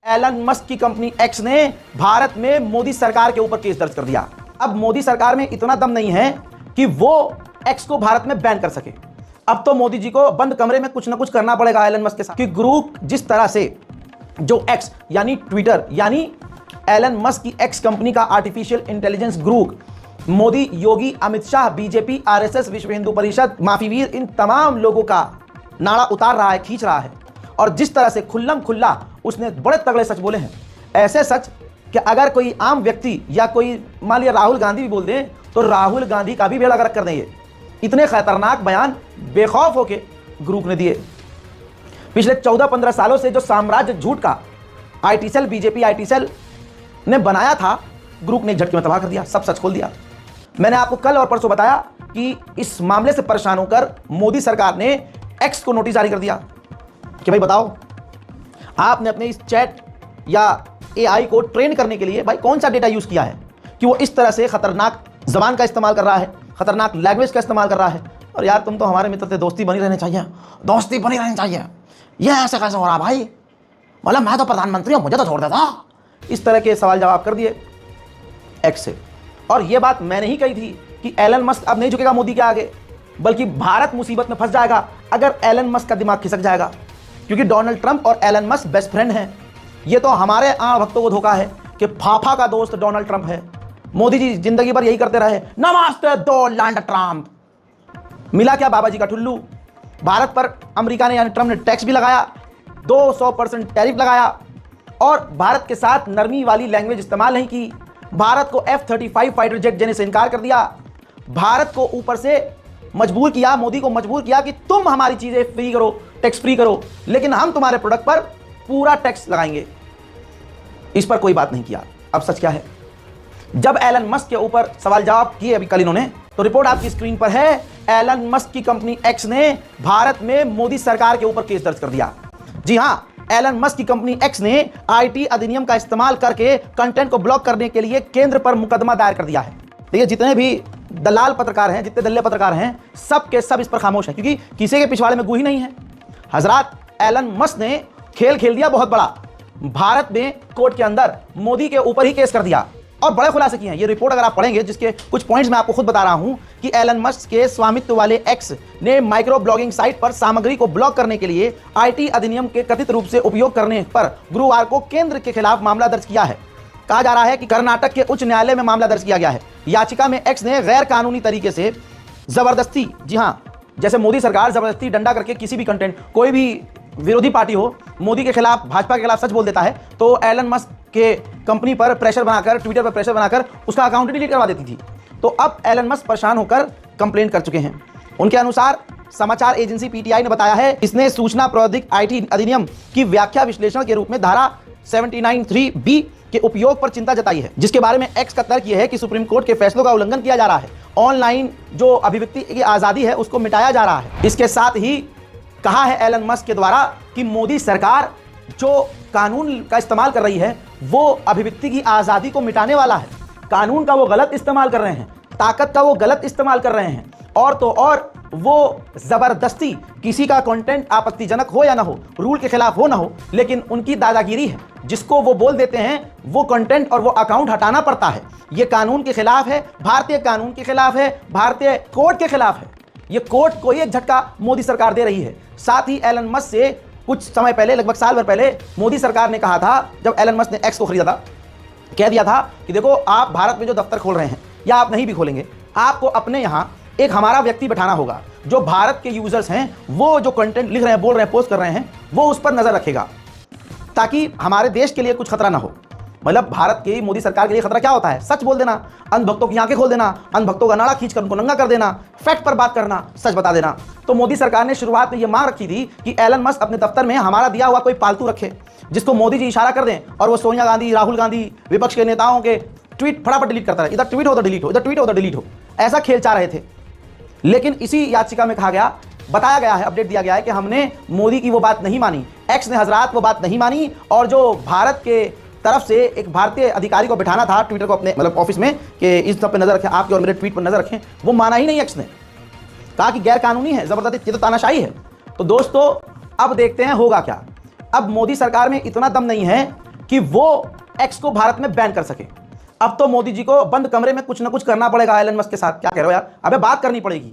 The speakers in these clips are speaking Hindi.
एलन मस्क की कंपनी एक्स ने भारत में मोदी सरकार के ऊपर केस दर्ज कर दिया। अब मोदी सरकार में इतना दम नहीं है कि वो एक्स को भारत में बैन कर सके। अब तो मोदी जी को बंद कमरे में कुछ ना कुछ करना पड़ेगा एलन मस्क के साथ, कि ग्रुप जिस तरह से जो एक्स यानी ट्विटर यानी एलन मस्क की एक्स कंपनी का आर्टिफिशियल इंटेलिजेंस ग्रुप मोदी, योगी, अमित शाह, बीजेपी, आरएसएस, विश्व हिंदू परिषद, माफी वीर, इन तमाम लोगों का नाड़ा उतार रहा है, खींच रहा है। और जिस तरह से खुल्लम खुल्ला उसने बड़े तगड़े सच बोले हैं, ऐसे सच कि अगर कोई आम व्यक्ति या कोई मान लिया राहुल गांधी भी बोल दे तो राहुल गांधी का भी बेड़ा गर्क कर देंगे। इतने खतरनाक बयान बेखौफ होके ग्रुप ने दिए। पिछले 14-15 सालों से जो साम्राज्य झूठ का IT cell, BJP IT cell ने बनाया था, ग्रुप ने एक झटके में तबाह कर दिया, सब सच खोल दिया। मैंने आपको कल और परसों बताया कि इस मामले से परेशान होकर मोदी सरकार ने एक्स को नोटिस जारी कर दिया कि भाई बताओ, आपने अपने इस चैट या एआई को ट्रेन करने के लिए भाई कौन सा डेटा यूज किया है कि वो इस तरह से खतरनाक जबान का इस्तेमाल कर रहा है, खतरनाक लैंग्वेज का इस्तेमाल कर रहा है। और यार तुम तो हमारे मित्र थे, दोस्ती बनी रहनी चाहिए, दोस्ती बनी रहनी चाहिए। ये ऐसे कैसे हो रहा भाई, मतलब मैं तो प्रधानमंत्री हूं, मुझे तो छोड़ देता। इस तरह के सवाल जवाब कर दिए एक्स से। और ये बात मैंने ही कही थी कि एलन मस्क अब नहीं झुकेगा मोदी के आगे, बल्कि भारत मुसीबत में फंस जाएगा अगर एलन मस्क का दिमाग खिसक जाएगा, क्योंकि डोनाल्ड ट्रंप और एलन मस्क बेस्ट फ्रेंड हैं। ये तो हमारे आम भक्तों को धोखा है कि फाफा का दोस्त डोनाल्ड ट्रंप है। मोदी जी जिंदगी भर यही करते रहे, नमस्ते डोनाल्ड ट्रंप। मिला क्या बाबा जी का ठुल्लू। भारत पर अमेरिका ने यानी ट्रंप ने टैक्स भी लगाया, 200% टैरिफ लगाया और भारत के साथ नरमी वाली लैंग्वेज इस्तेमाल नहीं की। भारत को F-35 फाइटर जेट देने से इनकार कर दिया। भारत को ऊपर से मजबूर किया, मोदी को मजबूर किया कि तुम हमारी चीजें फ्री करो, टैक्स फ्री करो, लेकिन हम तुम्हारे प्रोडक्ट पर पूरा टैक्स लगाएंगे। इस पर कोई बात नहीं किया। अब सच क्या है, जब एलन मस्क के ऊपर सवाल जवाब किए अभी कल इन्होंने, तो रिपोर्ट आपकी स्क्रीन पर है। एलन मस्क की कंपनी एक्स ने भारत में मोदी सरकार के ऊपर केस दर्ज कर दिया। जी हां, एलन मस्क की कंपनी एक्स ने आईटी अधिनियम का इस्तेमाल करके कंटेंट को ब्लॉक करने के लिए केंद्र पर मुकदमा दायर कर दिया है। देखिए, जितने भी दलाल पत्रकार हैं, जितने दल्ले पत्रकार हैं, सब के सब इस पर खामोश हैं, क्योंकि किसी के पिछवाड़े में गुही नहीं है। हजरात, एलन मस्क ने खेल खेल दिया बहुत बड़ा। भारत में कोर्ट के अंदर मोदी के ऊपर ही केस कर दिया और बड़े खुलासे किए हैं। ये रिपोर्ट अगर आप पढ़ेंगे, जिसके कुछ पॉइंट्स मैं आपको खुद बता रहा हूं कि एलन मस्क के स्वामित्व वाले एक्स ने माइक्रो ब्लॉगिंग साइट पर सामग्री को ब्लॉक करने के लिए आईटी अधिनियम के कथित रूप से उपयोग करने पर गुरुवार को केंद्र के खिलाफ मामला दर्ज किया है। कहा जा रहा है कि कर्नाटक के उच्च न्यायालय में मामला दर्ज किया गया है। याचिका में एक्स ने गैर कानूनी तरीके से जबरदस्ती, जी हां, जैसे मोदी सरकार जबरदस्ती डंडा करके किसी भी कंटेंट, कोई भी विरोधी पार्टी हो, मोदी के खिलाफ, भाजपा के खिलाफ सच बोल देता है तो एलन मस्क के कंपनी पर प्रेशर बनाकर, ट्विटर पर प्रेशर बनाकर उसका अकाउंट डिलीट करवा देती थी। तो अब एलन मस्क परेशान होकर कंप्लेंट कर चुके हैं। उनके अनुसार समाचार एजेंसी पीटीआई ने बताया है, इसने सूचना प्रौद्योगिकी आईटी अधिनियम की व्याख्या विश्लेषण के रूप में धारा 79(3)(b के उपयोग पर चिंता जताई है, जिसके बारे में एक्स का तर्क यह है कि सुप्रीम कोर्ट के फैसलों का उल्लंघन किया जा रहा है। ऑनलाइन जो अभिव्यक्ति की आजादी है उसको मिटाया जा रहा है। इसके साथ ही कहा है एलन मस्क के द्वारा कि मोदी सरकार जो कानून का इस्तेमाल कर रही है वो अभिव्यक्ति की आजादी को मिटाने वाला है। कानून का वो गलत इस्तेमाल कर रहे हैं, ताकत का वो गलत इस्तेमाल कर रहे हैं, और तो और वो जबरदस्ती किसी का कंटेंट आपत्तिजनक हो या ना हो, रूल के खिलाफ हो ना हो, लेकिन उनकी दादागिरी है। जिसको वो बोल देते हैं वो कंटेंट और वो अकाउंट हटाना पड़ता है। ये कानून के खिलाफ है, भारतीय कानून के खिलाफ है, भारतीय कोर्ट के खिलाफ है। ये कोर्ट को एक झटका मोदी सरकार दे रही है। साथ ही एलन मस्क से कुछ समय पहले, लगभग साल भर पहले, मोदी सरकार ने कहा था, जब एलन मस्क ने एक्स को खरीदा था, कह दिया था कि देखो, आप भारत में जो दफ्तर खोल रहे हैं या आप नहीं भी खोलेंगे, आपको अपने यहाँ एक हमारा व्यक्ति बैठाना होगा जो भारत के यूजर्स हैं, वो जो कंटेंट लिख रहे हैं, बोल रहे हैं, पोस्ट कर रहे हैं, वो उस पर नजर रखेगा, ताकि हमारे देश के लिए कुछ खतरा ना हो। मतलब भारत की मोदी सरकार के लिए खतरा क्या होता है? सच बोल देना, अंधभक्तों की आंखें खोल देना, अंधभक्तों का नाड़ा खींचकर उनको नंगा कर देना, फैक्ट पर बात करना, सच बता देना। तो मोदी सरकार ने शुरुआत में यह मांग रखी थी कि एलन मस्क अपने दफ्तर में हमारा दिया हुआ कोई पालतू रखे, जिसको मोदी जी इशारा कर दें और वो सोनिया गांधी, राहुल गांधी, विपक्ष के नेताओं के ट्वीट फटाफट डिलीट करता है। इधर ट्वीट हो तो डिलीट हो, इधर ट्वीट हो तो डिलीट हो, ऐसा खेल चाह रहे थे। लेकिन इसी याचिका में कहा गया, बताया गया है, अपडेट दिया गया है कि हमने मोदी की वो बात नहीं मानी, एक्स ने हजरात वो बात नहीं मानी, और जो भारत के तरफ से एक भारतीय अधिकारी को बिठाना था ट्विटर को अपने मतलब ऑफिस में कि इस सब पे नजर रखें, आपके और मेरे ट्वीट पर नजर रखें, वो माना ही नहीं एक्स ने। कहा कि गैर कानूनी है, जबरदस्ती, ये तो तानाशाही है। तो दोस्तों, अब देखते हैं होगा क्या। अब मोदी सरकार में इतना दम नहीं है कि वो एक्स को भारत में बैन कर सके। अब तो मोदी जी को बंद कमरे में कुछ ना कुछ करना पड़ेगा एलन मस्क के साथ। क्या कह रहे हो यार? अबे बात करनी पड़ेगी।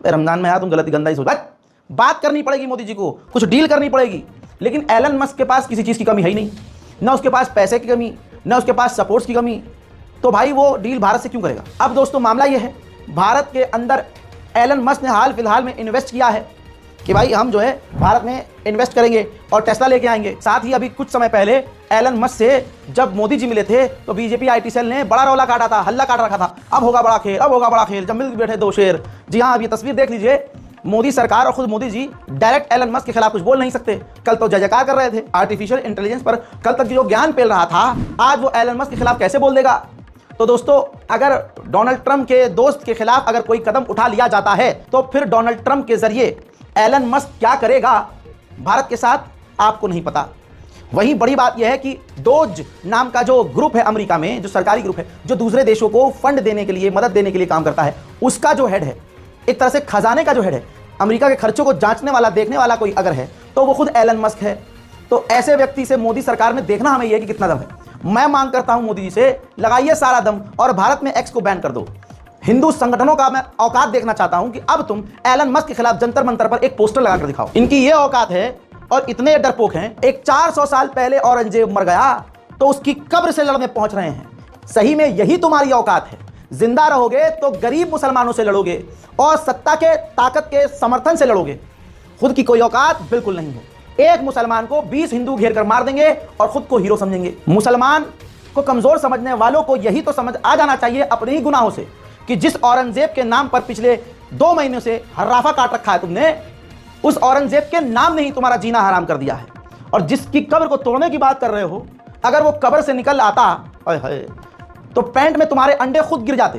रमजान में यार तुम गलती गंदा ही सोच, बात करनी पड़ेगी मोदी जी को, कुछ डील करनी पड़ेगी। लेकिन एलन मस्क के पास किसी चीज़ की कमी है ही नहीं, ना उसके पास पैसे की कमी, ना उसके पास सपोर्ट्स की कमी। तो भाई वो डील भारत से क्यों करेगा? अब दोस्तों मामला ये है, भारत के अंदर एलन मस्क ने हाल फिलहाल में इन्वेस्ट किया है कि भाई हम जो है भारत में इन्वेस्ट करेंगे और टेस्ला लेके आएंगे। साथ ही अभी कुछ समय पहले एलन मस्क से जब मोदी जी मिले थे तो बीजेपी आईटी सेल ने बड़ा रौला काटा था, हल्ला काट रखा था, अब होगा बड़ा खेल, अब होगा बड़ा खेल, जब मिल बैठे दो शेर। जी हाँ, अब ये तस्वीर देख लीजिए, मोदी सरकार और खुद Modi ji direct Elon Musk के खिलाफ कुछ बोल नहीं सकते। कल तो जय जयकार कर रहे थे आर्टिफिशियल इंटेलिजेंस पर, कल तक जो ज्ञान फैल रहा था, आज वो एलन मस्क के खिलाफ कैसे बोल देगा? तो दोस्तों अगर डोनाल्ड ट्रंप के दोस्त के खिलाफ अगर कोई कदम उठा लिया जाता है तो फिर डोनाल्ड ट्रंप के जरिए एलन मस्क क्या करेगा भारत के साथ, आपको नहीं पता। वहीं बड़ी बात यह है कि डोज नाम का जो ग्रुप है अमेरिका में, जो सरकारी ग्रुप है, जो दूसरे देशों को फंड देने के लिए, मदद देने के लिए काम करता है, उसका जो हेड है, एक तरह से खजाने का जो हेड है, अमेरिका के खर्चों को जांचने वाला, देखने वाला कोई अगर है तो वो खुद एलन मस्क है। तो ऐसे व्यक्ति से मोदी सरकार में देखना हमें यह कि कितना दम है। मैं मांग करता हूं मोदी जी से, लगाइए सारा दम और भारत में एक्स को बैन कर दो। हिंदू संगठनों का मैं औकात देखना चाहता हूं कि अब तुम एलन मस्क के खिलाफ जंतर मंतर पर एक पोस्टर लगाकर दिखाओ। इनकी ये औकात है और इतने डरपोक हैं। एक 400 साल पहले औरंगजेब मर गया तो उसकी कब्र से लड़ने पहुंच रहे हैं। सही में यही तुम्हारी औकात है? जिंदा रहोगे तो गरीब मुसलमानों से लड़ोगे और सत्ता के ताकत के समर्थन से लड़ोगे। खुद की कोई औकात बिल्कुल नहीं है। एक मुसलमान को 20 हिंदू घेर कर मार देंगे और खुद को हीरो समझेंगे। मुसलमान को कमजोर समझने वालों को यही तो समझ आ जाना चाहिए अपने ही गुनाहों से कि जिस औरंगजेब के नाम पर पिछले 2 महीनों से हर्राफा काट रखा है तुमने, उस औरंगजेब के नाम ने ही तुम्हारा जीना हराम कर दिया है। और जिसकी कब्र को तोड़ने की बात कर रहे हो, अगर वो कब्र से निकल आता तो पैंट में तुम्हारे अंडे खुद गिर जाते।